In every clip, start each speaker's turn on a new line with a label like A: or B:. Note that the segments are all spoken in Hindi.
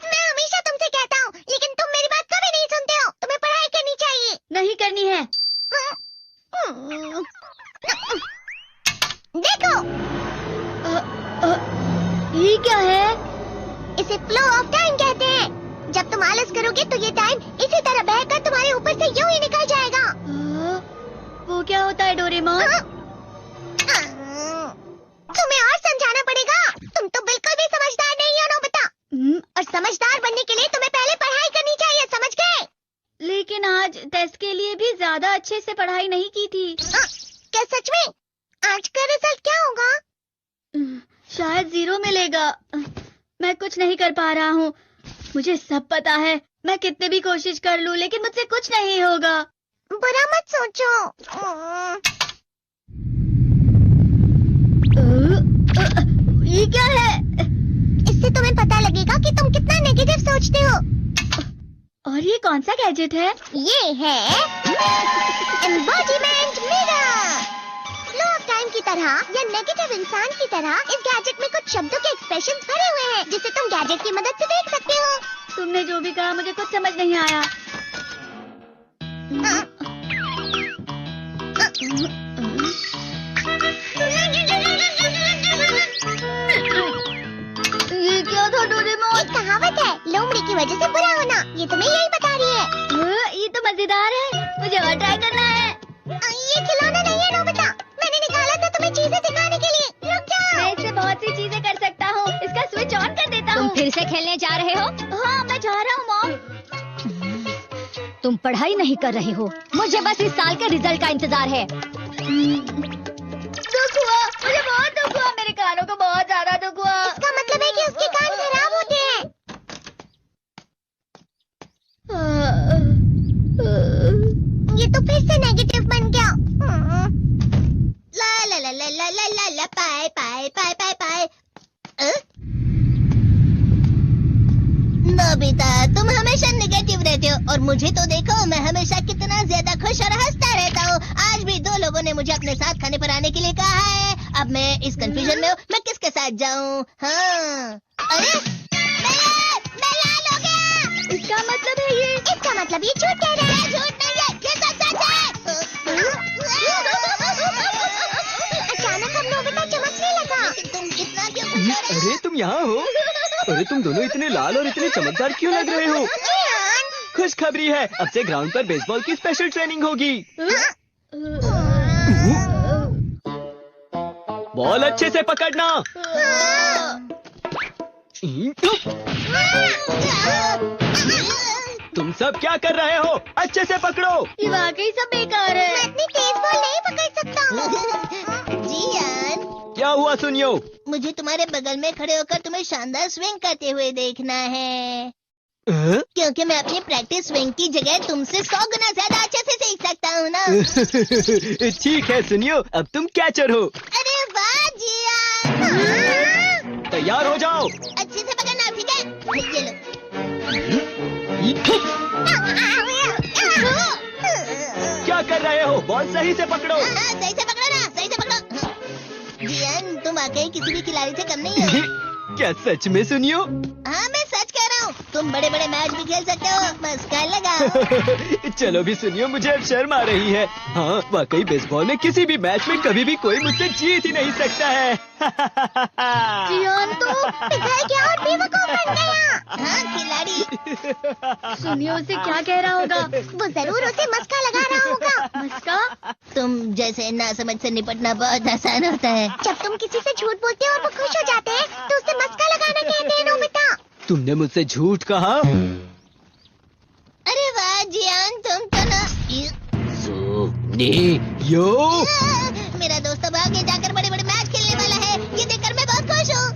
A: मैं हमेशा तुमसे कहता हूँ, लेकिन तुम मेरी बात कभी नहीं सुनते हो। तुम्हें पढ़ाई करनी चाहिए।
B: नहीं करनी है।
A: देखो,
B: ये क्या है?
A: इसे फ्लो ऑफ टाइम कहते हैं। जब तुम आलस करोगे तो ये टाइम इसी तरह बहकर तुम्हारे ऊपर से यूं ही निकल जाएगा।
B: वो क्या होता है डोरेमोन?
A: तुम्हें और समझाना पड़ेगा। तुम तो बिल्कुल भी समझदार नहीं हो नोबिता। और समझदार बनने के लिए तुम्हें पहले पढ़ाई करनी चाहिए, समझ गए?
B: लेकिन आज टेस्ट के लिए भी ज्यादा अच्छे से पढ़ाई नहीं की थी।
A: क्या सच में? आज का रिजल्ट क्या होगा?
B: शायद 0 मिलेगा। मैं कुछ नहीं कर पा रहा हूँ। मुझे सब पता है। मैं कितने भी कोशिश कर लूँ, लेकिन मुझसे कुछ नहीं होगा।
A: बुरा मत सोचो।
B: ये क्या है?
A: इससे तुम्हें पता लगेगा कि तुम कितना नेगेटिव सोचते हो।
B: और ये कौन सा गैजेट है?
A: ये है embodiment mirror. Flow of time की तरह या नेगेटिव इंसान की तरह इस गैजेट में कुछ शब्दों के एक्सप्रेशंस भरे हुए हैं, जिसे तुम गैजेट की मदद से देख सकते हो।
B: तुमने जो भी कहा मुझे कुछ समझ नहीं आया। ये क्या था डोरेमोन?
A: एक कहावत है, लोमड़ी की वजह से बुरा होना। ये तुम्हें यही बता रही है।
B: ये तो मजेदार है। मुझे और ट्राई करना है।
A: ये खिलौना नहीं है नोबिता। मैंने निकाला था तुम्हें चीजें सिखाने के लिए। रुक जाओ।
B: मैं इससे बहुत सी चीजें कर सकता हूँ। इसका स्विच ऑन कर देता हूँ।
C: तुम फिर से खेलने जा रहे हो?
B: हाँ, मैं जा रहा हूँ मॉम।
C: तुम पढ़ाई नहीं कर रही हो। मुझे बस इस साल के रिजल्ट का इंतजार है।
B: दुख हुआ, मुझे बहुत दुख हुआ। मेरे कानों को बहुत ज्यादा दुख हुआ।
A: इसका मतलब है कि उसके कान खराब होते हैं। ये तो फिर से नेगेटिव बन गया। ला ला ला ला ला ला ला ला पाए पाए पाए पाए पाए। नोबिता, तुम हमेशा नेगेटिव रहते हो और मुझे तो देखो, मैं हमेशा कितना ज्यादा खुश और हंसता रहता हूँ। आज भी 2 लोगों ने मुझे अपने साथ खाने पर आने के लिए कहा है। अब मैं इस कंफ्यूजन में हूँ, मैं किसके साथ जाऊँ? हाँ, अरे मैं लाल हो गया।
B: इसका मतलब है ये?
A: इसका मतलब ये झूठ कह रहा है। झूठ नहीं है, ये सच सच है। अचानक हम नोबिता चमकने लगा। तुम इतना क्यों खुश हो रहे हो?
D: अरे तुम यहाँ हो? अरे तुम दोनों इतने लाल और इतने चमकदार क्यों लग रहे हो? खुशखबरी है, अब से ग्राउंड पर बेसबॉल की स्पेशल ट्रेनिंग होगी। बॉल अच्छे से पकड़ना। तुम सब क्या कर रहे हो? अच्छे से पकड़ो।
B: ये वाकई सब बेकार है।
A: मैं इतनी तेज बॉल नहीं पकड़ सकता हूँ। जियान,
D: क्या हुआ सुनियो?
A: मुझे तुम्हारे बगल में खड़े होकर तुम्हें शानदार स्विंग करते हुए देखना है, क्योंकि मैं अपनी प्रैक्टिस स्विंग की जगह तुमसे 100 गुना ज्यादा अच्छे से सीख सकता हूँ ना।
D: ठीक है सुनियो, अब तुम कैचर हो।
A: अरे वाह जियान।
D: तैयार हो जाओ।
A: अच्छे से पकड़ना, ठीक है? ये लो।
D: क्या कर रहे हो? बॉल सही से पकड़ो।
A: सही से पकड़ो ना, सही से पकड़ो। जियान, तुम वाकई किसी भी खिलाड़ी से कम नहीं हो।
D: क्या सच में सुनियो?
A: हाँ, मैं सच कह रहा हूँ। तुम बड़े बड़े मैच भी खेल सकते हो, मस्का लगाओ।
D: चलो भी सुनियो, मुझे अब शर्म आ रही है। हाँ, वाकई बेसबॉल में किसी भी मैच में कभी भी कोई मुझसे जीत ही नहीं सकता है।
B: जियान तो
A: पिघल गया और बेवकूफ बन गया। हाँ, खिलाड़ी।
B: सुनियो उसे क्या कह रहा होगा?
A: वो जरूर उसे मस्का लगा रहा होगा।
B: मस्का?
A: तुम जैसे नासमझ से निपटना बहुत आसान होता है। जब तुम किसी से झूठ बोलते हो और वो खुश हो जाते हैं, तो उसे मस्का लगाना कहते हैं नोबिता।
D: तुमने मुझसे झूठ कहा?
A: अरे वाह जियान, तुम तो ना।
D: यो
A: मेरा दोस्त अब आगे जाकर बड़े बड़े मैच खेलने वाला है। ये देखकर मैं बहुत खुश हूँ।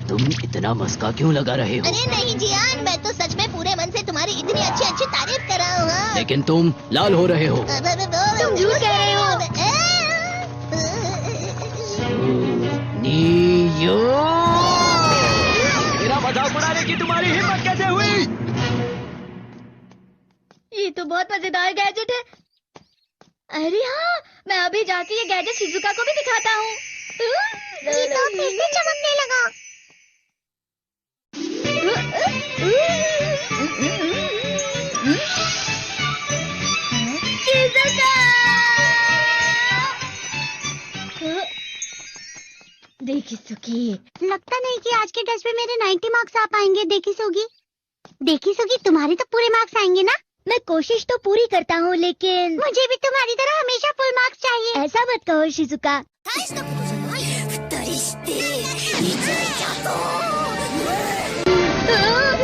D: तुम इतना मस्का क्यों लगा रहे हो?
A: अरे नहीं जियान, मैं तो सच में पूरे मन से तुम्हारी इतनी अच्छी अच्छी तारीफ कर रहा हूँ। हाँ।
D: लेकिन तुम लाल हो रहे हो।
A: तुम झूठ कह रहे हो।
D: मेरा मजाक उड़ाने की तुम्हारी हिम्मत कैसे हुई?
B: ये तो बहुत मजेदार गैजेट है। अरे हाँ, मैं अभी जाके ये गैजेट शिजुका को भी दिखाता हूँ।
A: ये तो फिर से चमकने लगा।
B: देखी सुखी,
A: लगता नहीं कि आज के टेस्ट में मेरे 90 मार्क्स आ पाएंगे। देखी सोगी तुम्हारे तो पूरे मार्क्स आएंगे ना?
C: मैं कोशिश तो पूरी करता हूँ, लेकिन
A: मुझे भी तुम्हारी तरह हमेशा फुल मार्क्स चाहिए।
C: ऐसा मत कहो शिजुका।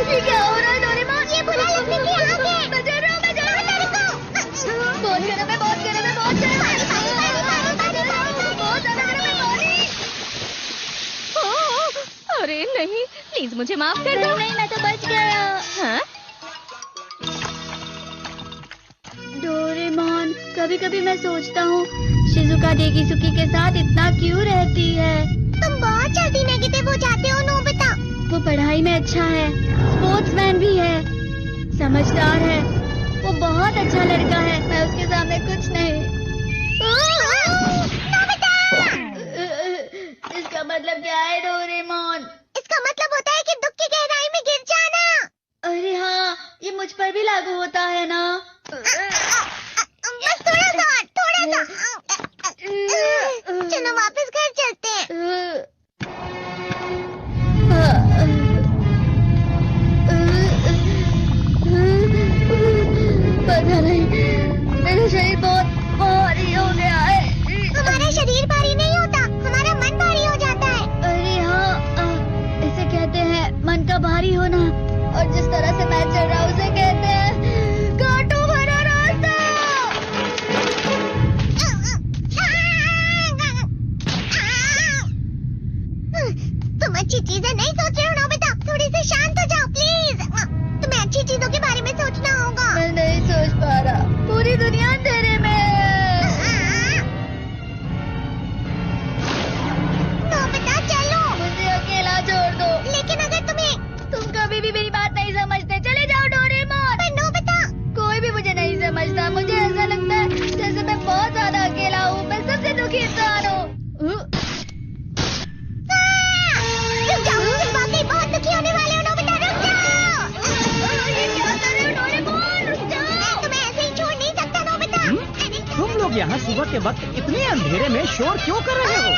B: ये क्या हो रहा है डोरेमोन?
A: ये बुरा लगने की आग है।
B: मैं डर रहा हूँ, मैं डर रहा हूँ।
A: तेरे को
B: बहुत गर्म है, बहुत गर्म है, बहुत गर्म है। बहुत ज्यादा गर्म है, पानी। अरे नहीं, प्लीज मुझे माफ कर दो।
C: नहीं, मैं तो बच गया।
B: हाँ? डोरेमोन, कभी कभी मैं सोचता हूँ शिजुका डेकिसुकी के साथ इतना क्यों रहती है।
A: तुम बहुत जल्दी नेगेटिव हो जाते हो नोबिता।
B: वो पढ़ाई में अच्छा है, स्पोर्ट्समैन भी है, समझदार है, वो बहुत अच्छा लड़का है। मैं उसके सामने कुछ नहीं।
A: नोबिता!
B: इसका मतलब क्या है डोरेमोन?
A: इसका मतलब होता है कि दुख की गहराई में गिर जाना।
B: अरे हाँ, ये मुझ पर भी लागू होता है ना।
A: बस थोड़ा सा। चलो वापस घर चलते हैं।
B: पता नहीं, मेरा शरीर बहुत भारी हो गया है।
A: हमारा शरीर भारी नहीं होता, हमारा मन भारी हो जाता है।
B: अरे हाँ, इसे कहते हैं मन का भारी होना। और जिस तरह से मैं चल रहा हूँ उसे कहते हैं कांटों भरा रास्ता।
A: तुम अच्छी चीजें नहीं सोच रहे हो नोबिता। थोड़ी सी शांत हो जाओ प्लीज। तुम्हें अच्छी चीजों के बारे में सोचना होगा।
B: मैं नहीं सोच पा रहा, पूरी दुनिया अंधेरे में है।
A: नोबिता चलो।
B: मुझे अकेला छोड़ दो।
A: लेकिन अगर
B: तुम कभी भी मेरी बात नहीं समझते। चले जाओ डोरेमोन।
A: पर नोबिता।
B: कोई भी मुझे नहीं समझता। मुझे ऐसा लगता है जैसे मैं बहुत ज्यादा अकेला हूँ। मैं सबसे दुखी इंसान हूँ।
A: रुक जाओ, तुम वाकई बहुत दुखी होने वाले हो नोबिता। रुक जाओ।
B: ये क्या कर रहे हो डोरेमोन? रुक जाओ।
A: मैं तुम्हें ऐसे ही छोड़ नहीं सकता नोबिता।
E: तुम लोग यहाँ सुबह के वक्त इतने अंधेरे में शोर क्यों कर रहे हो?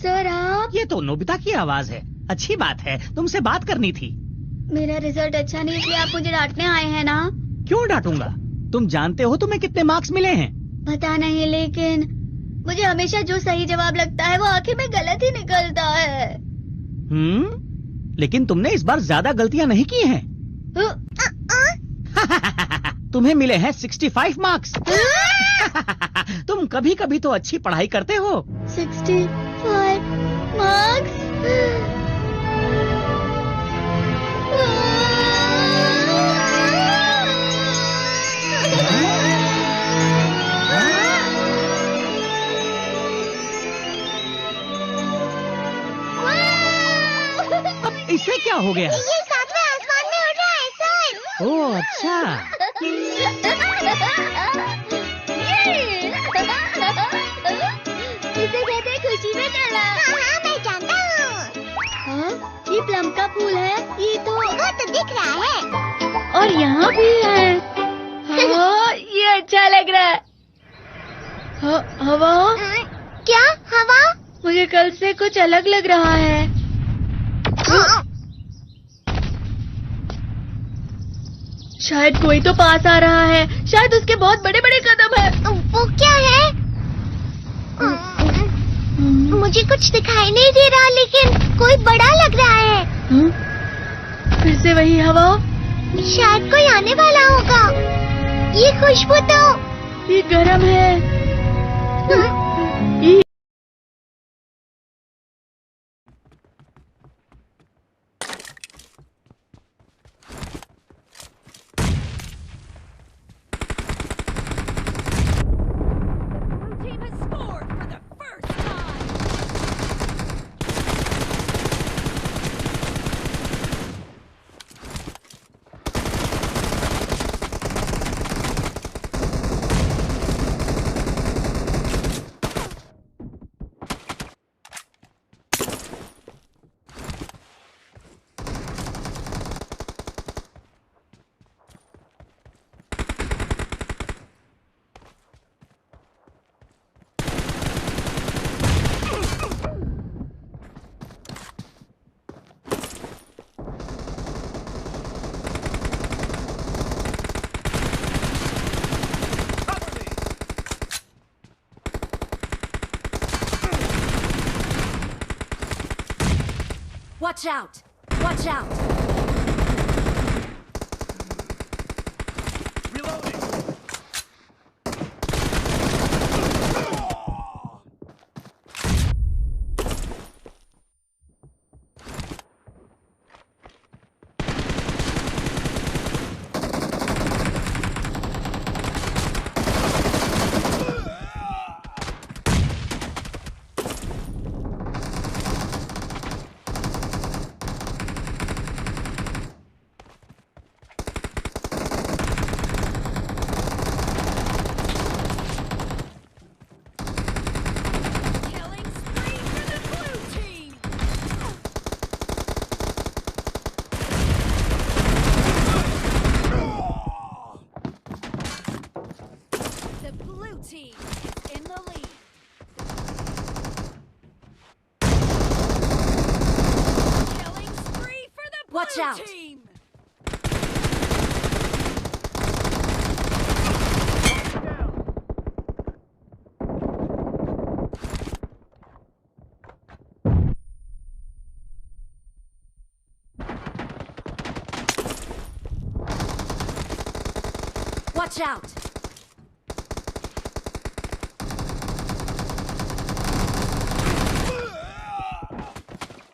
B: सर आप?
E: ये तो नोबिता की आवाज है। अच्छी बात है, तुमसे बात करनी थी।
B: मेरा रिजल्ट अच्छा नहीं, इसलिए आप मुझे डांटने आए हैं ना?
E: क्यों डांटूंगा? तुम जानते हो तुम्हें कितने मार्क्स मिले हैं?
B: पता नहीं, लेकिन मुझे हमेशा जो सही जवाब लगता है वो आखिर में गलत ही निकलता है।
E: लेकिन तुमने इस बार ज्यादा गलतियाँ नहीं की हैं। तुम्हें मिले हैं 65 मार्क्स। तुम कभी कभी तो अच्छी पढ़ाई करते हो।
B: 65 मार्क्स?
E: अब इसे क्या हो गया?
A: ये सातवें आसमान में उड़ रहा है सर।
E: ओह अच्छा।
B: इसे कहते हैं खुशी में चलना।
A: हाँ मैं जानता हूँ।
B: हाँ, ये प्लम का फूल है। ये तो
A: वो तो दिख रहा है।
B: और यहाँ भी है। हाँ, ये अच्छा लग रहा है। हवा?
A: क्या हवा?
B: मुझे कल से कुछ अलग लग रहा है। शायद कोई तो पास आ रहा है। शायद उसके बहुत बड़े बड़े कदम है।
A: वो क्या है? मुझे कुछ दिखाई नहीं दे रहा, लेकिन कोई बड़ा लग रहा है।
B: फिर से वही हवा।
A: शायद कोई आने वाला होगा। ये खुशबू तो
B: ये गरम है।
F: Watch out! Watch out! Team is in the lead. Killing spree for the blue
B: Watch out.
F: team.
B: Watch out!